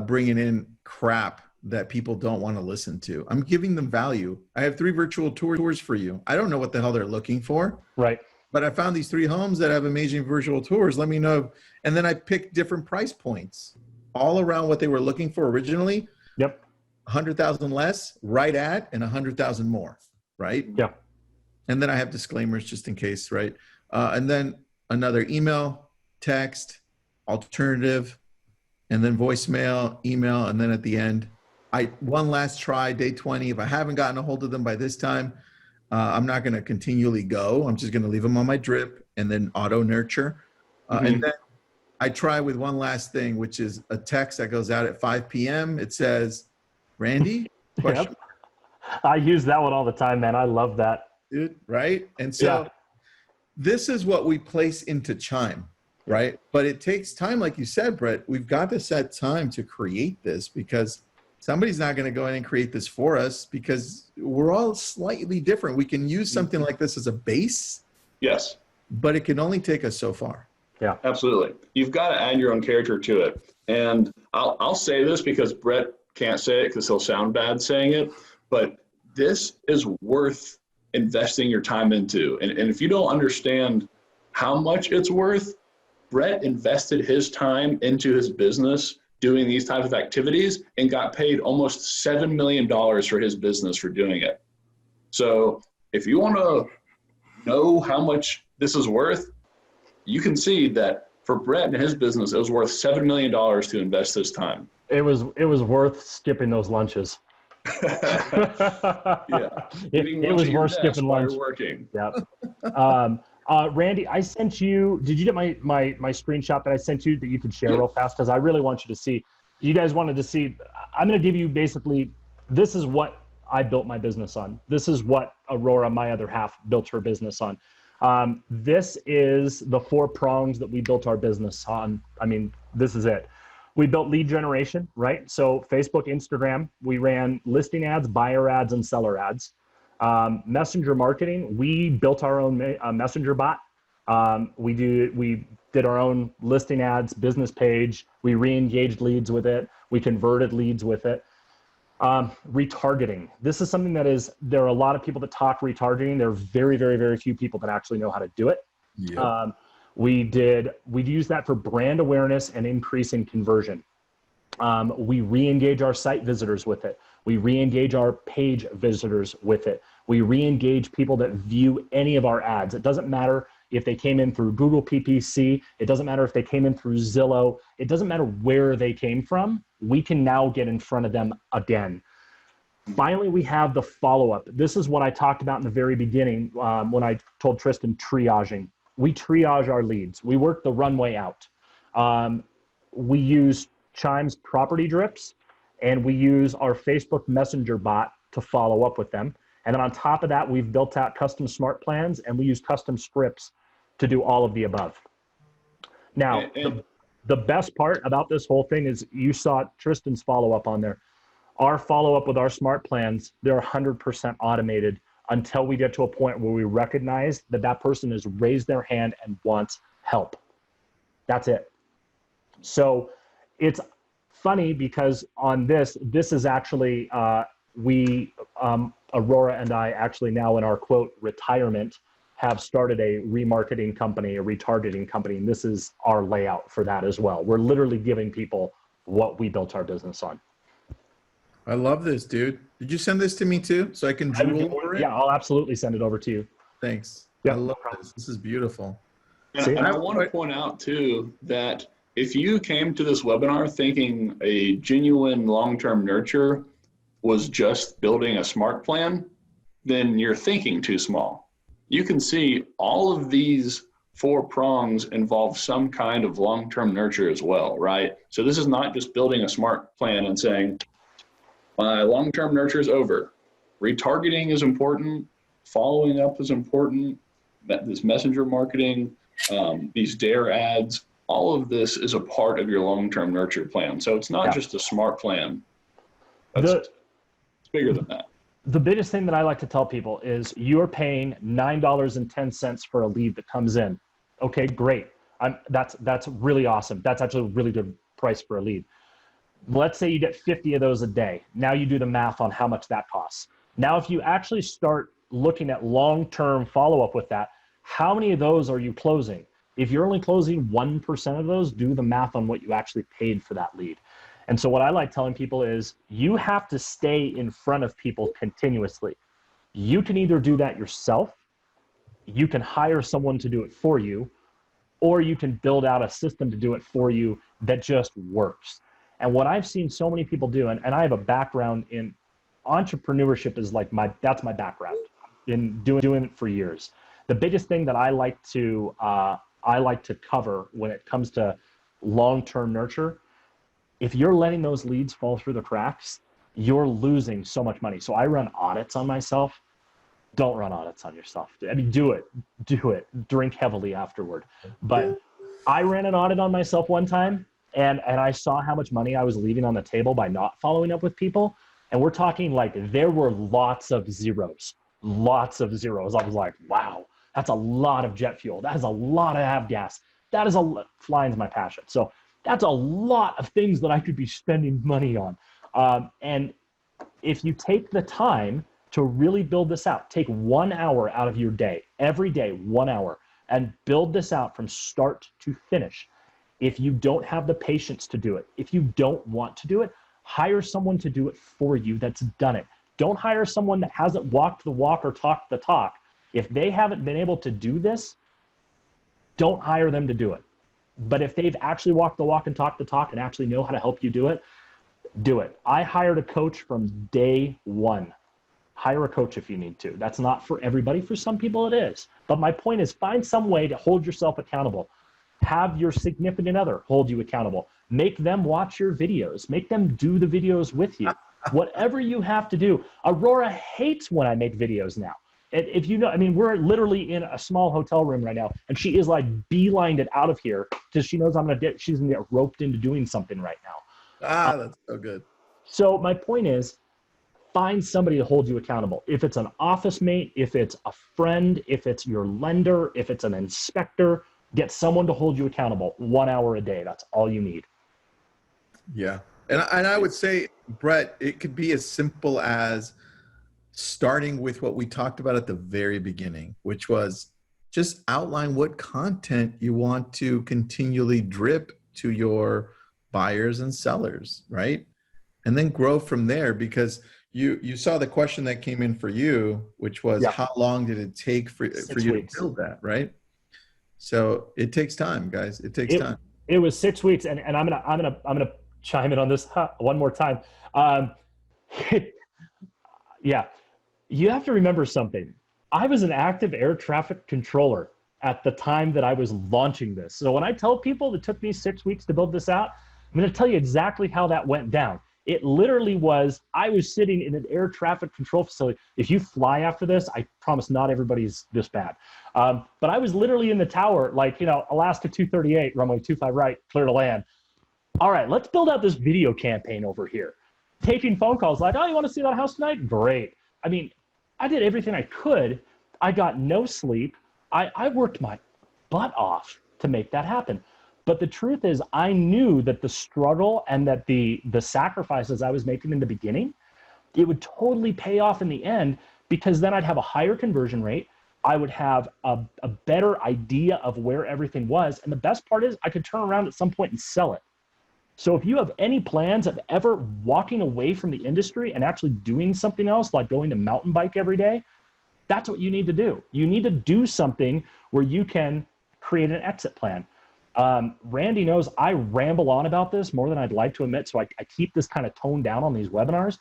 bringing in crap that people don't want to listen to. I'm giving them value. I have 3 virtual tours for you. I don't know what the hell they're looking for. Right. But I found these 3 homes that have amazing virtual tours. Let me know. And then I picked different price points all around what they were looking for originally. Yep. 100,000 less, right at, and 100,000 more, right? Yeah. And then I have disclaimers just in case, right? And then another email, text, alternative, and then voicemail, email, and then at the end, one last try, day 20. If I haven't gotten a hold of them by this time, I'm not going to continually go. I'm just going to leave them on my drip and then auto nurture. And then I try with one last thing, which is a text that goes out at 5 p.m. It says, Randy? Yep. I use that one all the time, man. I love that. Dude, right? And so this is what we place into Chime, right? But it takes time, like you said, Brett. We've got to set time to create this because somebody's not going to go in and create this for us because we're all slightly different. We can use something like this as a base. Yes. But it can only take us so far. Yeah, absolutely. You've got to add your own character to it. And I'll say this because Brett can't say it because he'll sound bad saying it, but this is worth investing your time into. And if you don't understand how much it's worth, Brett invested his time into his business doing these types of activities and got paid almost $7 million for his business for doing it. So if you want to know how much this is worth, you can see that for Brett and his business, it was worth $7 million to invest this time. It was worth skipping those lunches. Yeah. It was worth skipping lunch. Working. Yeah. Randy, I sent you, did you get my screenshot that I sent you that you could share real fast? Because I really want you to see. You guys wanted to see. I'm going to give you basically, this is what I built my business on. This is what Aurora, my other half, built her business on. This is the 4 prongs that we built our business on. I mean, this is it. We built lead generation, right? So Facebook, Instagram, we ran listing ads, buyer ads, and seller ads. Messenger marketing, we built our own messenger bot. We did our own listing ads, business page. We re-engaged leads with it. We converted leads with it. Retargeting. This is something there are a lot of people that talk retargeting. There are very, very, very few people that actually know how to do it. Yep. We use that for brand awareness and increasing conversion. We re-engage our site visitors with it. We re-engage our page visitors with it. We re-engage people that view any of our ads. It doesn't matter if they came in through Google PPC. It doesn't matter if they came in through Zillow. It doesn't matter where they came from. We can now get in front of them again. Finally, we have the follow-up. This is what I talked about in the very beginning when I told Tristan triaging. We triage our leads. We work the runway out. We use Chime's property drips, and we use our Facebook Messenger bot to follow up with them. And then on top of that, we've built out custom smart plans, and we use custom scripts to do all of the above. Now, the best part about this whole thing is you saw Tristan's follow-up on there. Our follow-up with our smart plans, they're 100% automated until we get to a point where we recognize that that person has raised their hand and wants help. That's it. So it's funny because on this is actually, Aurora and I actually now in our quote retirement have started a remarketing company, a retargeting company, and this is our layout for that as well. We're literally giving people what we built our business on. I love this, dude. Did you send this to me too, so I can drool over it? Yeah, I'll absolutely send it over to you. Thanks. Yeah, I love this. This is beautiful. And I want to point out too that if you came to this webinar thinking a genuine long-term nurture was just building a smart plan, then you're thinking too small. You can see all of these 4 prongs involve some kind of long-term nurture as well, right? So this is not just building a smart plan and saying, my long-term nurture is over. Retargeting is important. Following up is important. This messenger marketing, these dare ads, all of this is a part of your long-term nurture plan. So it's not just a smart plan. It's bigger than that. The biggest thing that I like to tell people is you're paying $9.10 for a lead that comes in. Okay, great. That's really awesome. That's actually a really good price for a lead. Let's say you get 50 of those a day. Now you do the math on how much that costs. Now, if you actually start looking at long-term follow-up with that, how many of those are you closing? If you're only closing 1% of those, do the math on what you actually paid for that lead. And so what I like telling people is you have to stay in front of people continuously. You can either do that yourself, you can hire someone to do it for you, or you can build out a system to do it for you that just works. And what I've seen so many people do, and I have a background in entrepreneurship is like that's my background in doing it for years. The biggest thing that I like to cover when it comes to long-term nurture, if you're letting those leads fall through the cracks, you're losing so much money. So I run audits on myself. Don't run audits on yourself. I mean, do it, drink heavily afterward. But I ran an audit on myself one time and I saw how much money I was leaving on the table by not following up with people. And we're talking like there were lots of zeros. I was like, wow, that's a lot of jet fuel. That is a lot of avgas. That is flying's my passion. So that's a lot of things that I could be spending money on. And if you take the time to really build this out, take 1 hour out of your day, every day, 1 hour, and build this out from start to finish. If you don't have the patience to do it, if you don't want to do it, hire someone to do it for you that's done it. Don't hire someone that hasn't walked the walk or talked the talk. If they haven't been able to do this, don't hire them to do it. But if they've actually walked the walk and talked the talk and actually know how to help you do it, do it. I hired a coach from day one. Hire a coach if you need to. That's not for everybody. For some people it is. But my point is, find some way to hold yourself accountable. Have your significant other hold you accountable. Make them watch your videos. Make them do the videos with you. Whatever you have to do. Aurora hates when I make videos now. If you know, I mean, we're literally in a small hotel room right now, and she is like beelined it out of here because she knows she's gonna get roped into doing something right now. That's so good. So my point is, find somebody to hold you accountable. If it's an office mate, if it's a friend, if it's your lender, if it's an inspector, get someone to hold you accountable. 1 hour a day. That's all you need. Yeah. And I would say, Brett, it could be as simple as starting with what we talked about at the very beginning, which was just outline what content you want to continually drip to your buyers and sellers, right? And then grow from there, because you saw the question that came in for you, which was, how long did it take for you to build that, right? So it takes time, guys. It takes time. It was 6 weeks, and I'm gonna chime in on this one more time. Yeah, you have to remember something. I was an active air traffic controller at the time that I was launching this. So when I tell people it took me 6 weeks to build this out, I'm going to tell you exactly how that went down. It literally was, I was sitting in an air traffic control facility. If you fly after this, I promise not everybody's this bad. But I was literally in the tower, like, Alaska 238, runway 25 right, clear to land. All right, let's build out this video campaign over here. Taking phone calls like, oh, you want to see that house tonight? Great. I mean, I did everything I could. I got no sleep. I worked my butt off to make that happen. But the truth is, I knew that the struggle and that the sacrifices I was making in the beginning, it would totally pay off in the end, because then I'd have a higher conversion rate. I would have a better idea of where everything was. And the best part is, I could turn around at some point and sell it. So if you have any plans of ever walking away from the industry and actually doing something else, like going to mountain bike every day, that's what you need to do. You need to do something where you can create an exit plan. Randy knows I ramble on about this more than I'd like to admit, so I keep this kind of toned down on these webinars.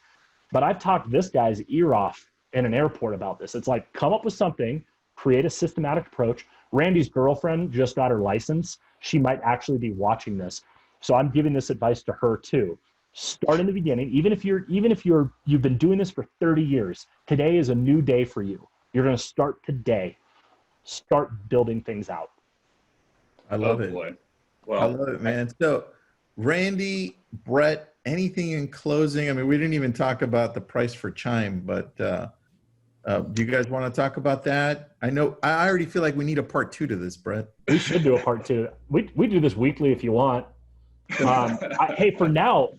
But I've talked this guy's ear off in an airport about this. It's like, come up with something, create a systematic approach. Randy's girlfriend just got her license. She might actually be watching this. So I'm giving this advice to her too. Start in the beginning. Even if you've been doing this for 30 years, today is a new day for you. You're going to start today. Start building things out. I love it. Boy. Wow. I love it, man. So Randy, Brett, anything in closing? I mean, we didn't even talk about the price for Chime, but do you guys want to talk about that? I know I already feel like we need a part 2 to this, Brett. We should do a part 2. We do this weekly if you want. Hey, for now,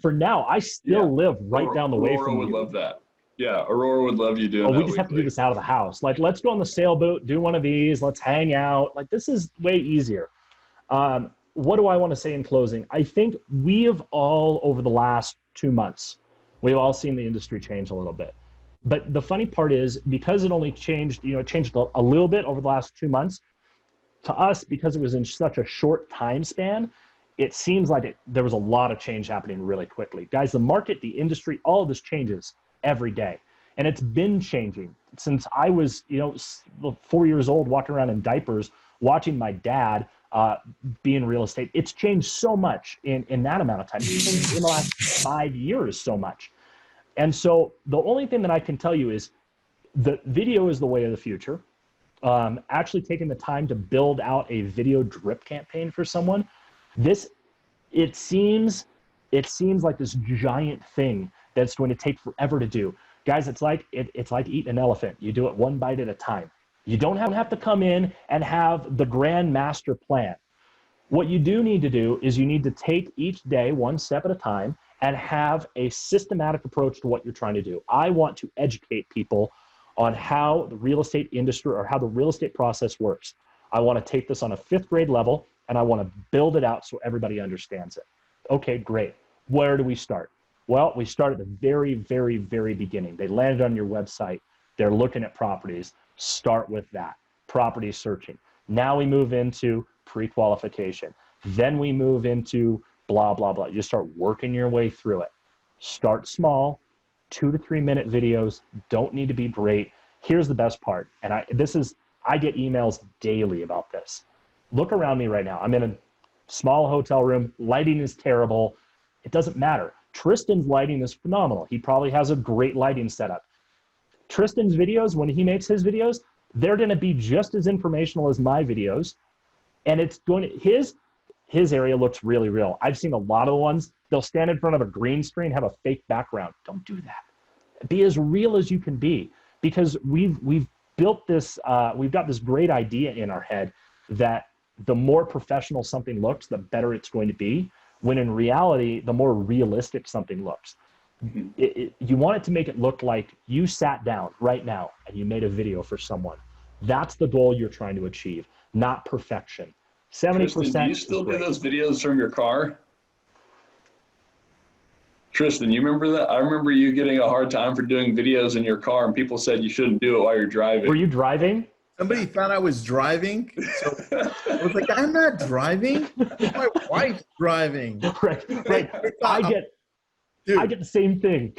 I still live right down the way from you. Aurora would love that. Yeah, Aurora would love you doing that. We just have to do this out of the house. Like, let's go on the sailboat, do one of these. Let's hang out. Like, this is way easier. What do I want to say in closing? I think we have all, over the last 2 months, we've all seen the industry change a little bit. But the funny part is, because it only changed, it changed a little bit over the last 2 months, to us, because it was in such a short time span, it seems like there was a lot of change happening really quickly. Guys, the market, the industry, all of this changes every day. And it's been changing since I was, 4 years old, walking around in diapers, watching my dad be in real estate. It's changed so much in that amount of time. It's changed in the last 5 years so much. And so the only thing that I can tell you is the video is the way of the future. Actually taking the time to build out a video drip campaign for someone, it seems like this giant thing that's going to take forever to do. Guys, it's like eating an elephant. You do it one bite at a time. You don't have to come in and have the grand master plan. What you do need to do is you need to take each day one step at a time and have a systematic approach to what you're trying to do. I want to educate people on how the real estate industry or how the real estate process works. I want to take this on a 5th grade level and I want to build it out so everybody understands it. Okay, great. Where do we start? Well, we start at the very, very, very beginning. They landed on your website. They're looking at properties. Start with that. Property searching. Now we move into pre-qualification. Then we move into blah, blah, blah. You start working your way through it. Start small, 2 to 3 minute videos. Don't need to be great. Here's the best part. And I get emails daily about this. Look around me right now. I'm in a small hotel room. Lighting is terrible. It doesn't matter. Tristan's lighting is phenomenal. He probably has a great lighting setup. Tristan's videos, when he makes his videos, they're going to be just as informational as my videos. And it's going to, his area looks really real. I've seen a lot of the ones, they'll stand in front of a green screen, have a fake background. Don't do that. Be as real as you can be, because we've built this, we've got this great idea in our head that the more professional something looks, the better it's going to be, when in reality, the more realistic something looks. You want it to make it look like you sat down right now and you made a video for someone. That's the goal you're trying to achieve, not perfection. 70%. Tristan, do you still do those videos from your car? Tristan, you remember that? I remember you getting a hard time for doing videos in your car, and people said you shouldn't do it while you're driving. Were you driving? Somebody found I was driving. So I was like, I'm not driving. My wife's driving. Right. I get the same thing.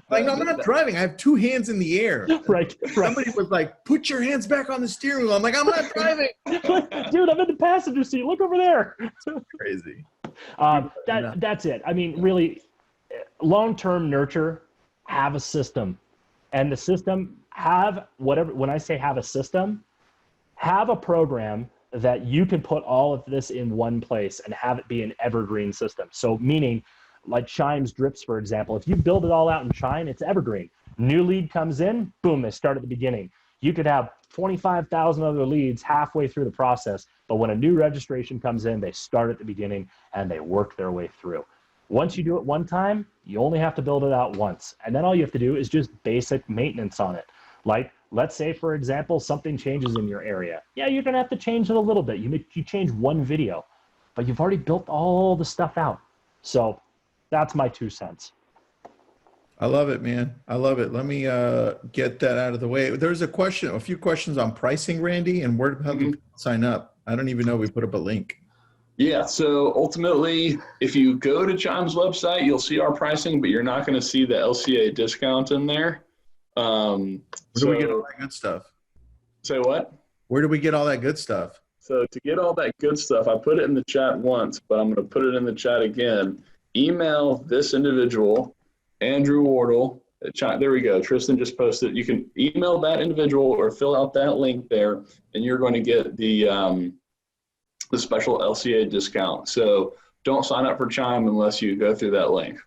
Like, no, I'm not driving. I have 2 hands in the air. Right. Somebody was like, put your hands back on the steering wheel. I'm like, I'm not driving. Dude, I'm in the passenger seat. Look over there. Crazy. That's it. I mean, really, long-term nurture, have a system. And the system, when I say have a system, have a program that you can put all of this in one place and have it be an evergreen system. So meaning, like Chime's drips, for example, if you build it all out in Chime, it's evergreen. New lead comes in, boom, they start at the beginning. You could have 25,000 other leads halfway through the process, but when a new registration comes in, they start at the beginning and they work their way through. Once you do it one time, you only have to build it out once. And then all you have to do is just basic maintenance on it. Like, let's say, for example, something changes in your area. Yeah, you're going to have to change it a little bit. You change one video, but you've already built all the stuff out. So that's my 2 cents. I love it, man. I love it. Let me get that out of the way. There's a few questions on pricing, Randy, and where how do people sign up? I don't even know we put up a link. Yeah, so ultimately, if you go to Chime's website, you'll see our pricing, but you're not going to see the LCA discount in there. Where do we get all that good stuff? Say what? Where do we get all that good stuff? So to get all that good stuff, I put it in the chat once, but I'm going to put it in the chat again. Email this individual, Andrew Wardle. There we go. Tristan just posted. You can email that individual or fill out that link there, and you're going to get the special LCA discount. So don't sign up for Chime unless you go through that link.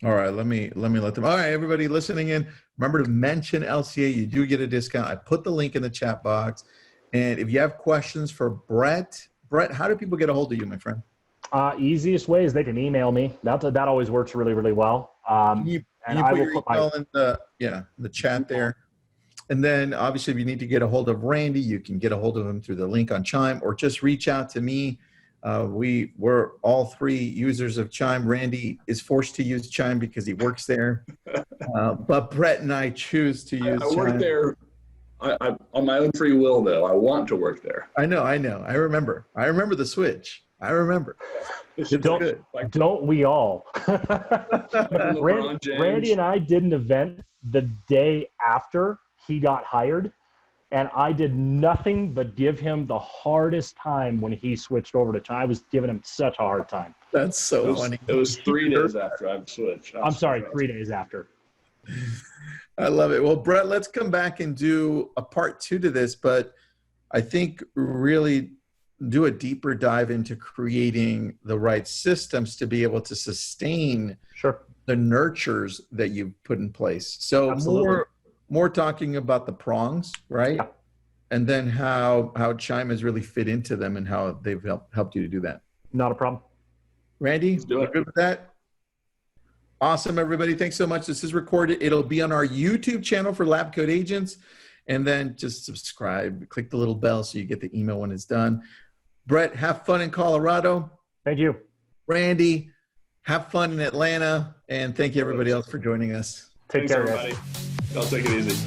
All right, let me let them. All right, everybody listening in, remember to mention LCA. You do get a discount. I put the link in the chat box. And if you have questions for Brett, how do people get a hold of you, my friend? Easiest way is they can email me. That always works really, really well. Can you put your email in the chat there? And then obviously if you need to get a hold of Randy, you can get a hold of him through the link on Chime, or just reach out to me. We're all 3 users of Chime. Randy is forced to use Chime because he works there. But Brett and I choose to use Chime. I work there on my own free will, though. I want to work there. I know. I remember the switch. I remember. It's good. Don't we all? Randy and I did an event the day after he got hired, and I did nothing but give him the hardest time when he switched over to Chime. I was giving him such a hard time. That's so funny. It was 3 days after I've switched. I'm sorry, 3 days after. I love it. Well, Brett, let's come back and do a part 2 to this, but I think really do a deeper dive into creating the right systems to be able to sustain the nurtures that you've put in place. So more talking about the prongs, right? Yeah. And then how Chime has really fit into them and how they've helped you to do that. Not a problem. Randy, you good with that? Awesome, everybody. Thanks so much. This is recorded. It'll be on our YouTube channel for Lab Coat Agents. And then just subscribe, click the little bell so you get the email when it's done. Brett, have fun in Colorado. Thank you. Randy, have fun in Atlanta. And thank you, everybody else, for joining us. Take Thanks, care, everybody. guys. Y'all take it easy.